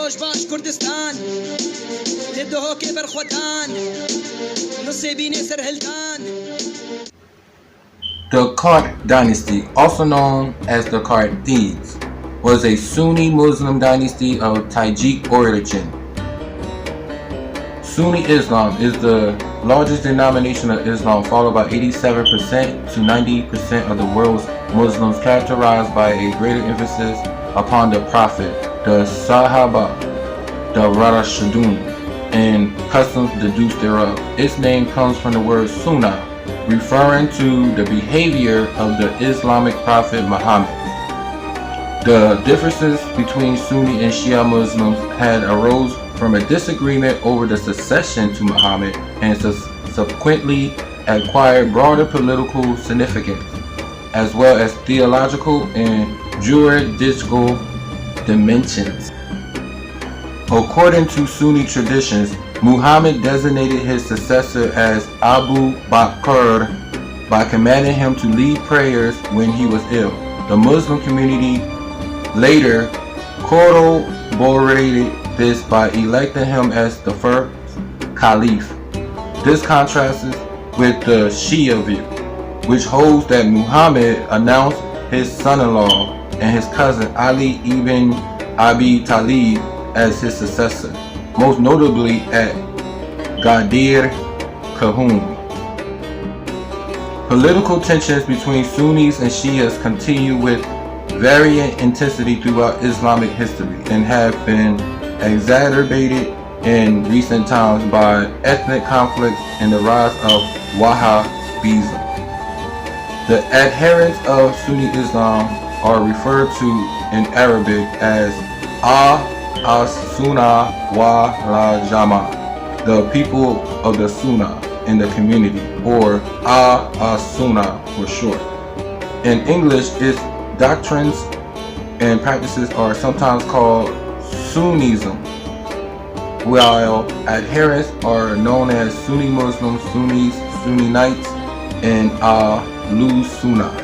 خوش باش کردستان لدهو که برخوتان نصیبین سرهلتان. The Kartid Dynasty, also known as the Kartids, was a Sunni Muslim dynasty of Tajik origin. Sunni Islam is the largest denomination of Islam, followed by 87% to 90% of the world's Muslims, characterized by a greater emphasis upon the Prophet, the Sahaba, the Rashidun, and customs deduced thereof. Its name comes from the word Sunnah, referring to the behavior of the Islamic prophet Muhammad. The differences between Sunni and Shia Muslims had arose from a disagreement over the succession to Muhammad and subsequently acquired broader political significance, as well as theological and juridical dimensions. According to Sunni traditions, Muhammad designated his successor as Abu Bakr by commanding him to lead prayers when he was ill. The Muslim community later corroborated this by electing him as the first caliph. This contrasts with the Shia view, which holds that Muhammad announced his son-in-law and his cousin Ali ibn Abi Talib as his successor, most notably at Ghadir Khumm. Political tensions between Sunnis and Shias continue with varying intensity throughout Islamic history and have been exacerbated in recent times by ethnic conflicts and the rise of Wahhabism. The adherents of Sunni Islam are referred to in Arabic as as-Sunnah wal-Jamaah, the people of the Sunnah in the community, or as-Sunnah for short. In English, its doctrines and practices are sometimes called Sunnism, while adherents are known as Sunni Muslims, Sunnis, Sunnites, and Ahlus Sunnah.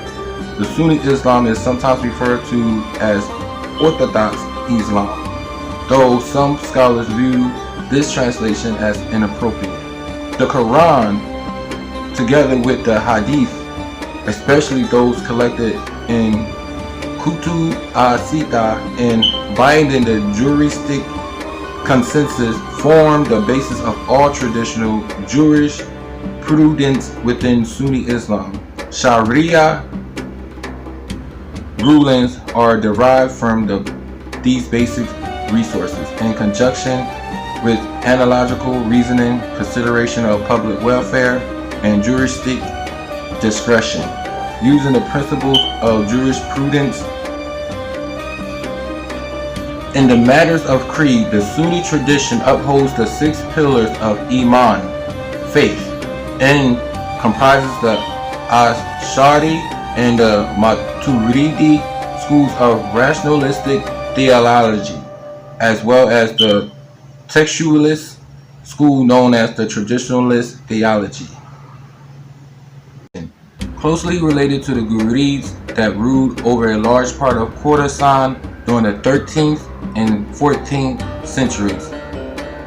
The Sunni Islam is sometimes referred to as Orthodox Islam, though some scholars view this translation as inappropriate. The Quran, together with the Hadith, especially those collected in Kutub al-Sita and binding the juristic consensus, form the basis of all traditional Jewish prudence within Sunni Islam. Sharia rulings are derived from these basic resources in conjunction with analogical reasoning, consideration of public welfare, and juristic discretion. Using the principles of jurisprudence in the matters of creed, the Sunni tradition upholds the 6 pillars of Iman, faith, and comprises the Ash'ari and the Maturidi schools of rationalistic theology, as well as the textualist school known as the traditionalist theology. Closely related to the Ghurids that ruled over a large part of Khorassan during the 13th and 14th centuries,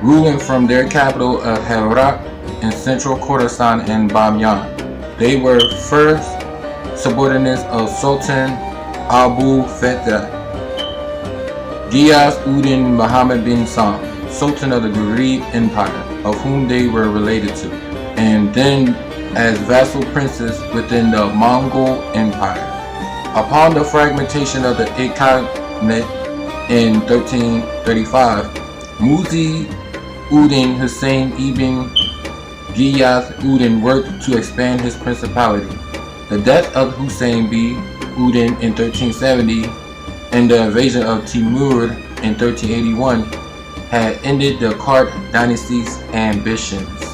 ruling from their capital of Herat in central Khorassan and Bamyan. They were first subordinates of Sultan Abu Fateh Ghiyas-ud-Din Muhammad bin Sam, Sultan of the Ghurid Empire, of whom they were related to, and then as vassal princes within the Mongol Empire. Upon the fragmentation of the Khanate in 1335, Muzi-ud-Din Hussein ibn Ghiyas-ud-Din worked to expand his principality. The death of Hussein b-ud-Din in 1370 and the invasion of Timur in 1381 had ended the Kartids dynasty's ambitions.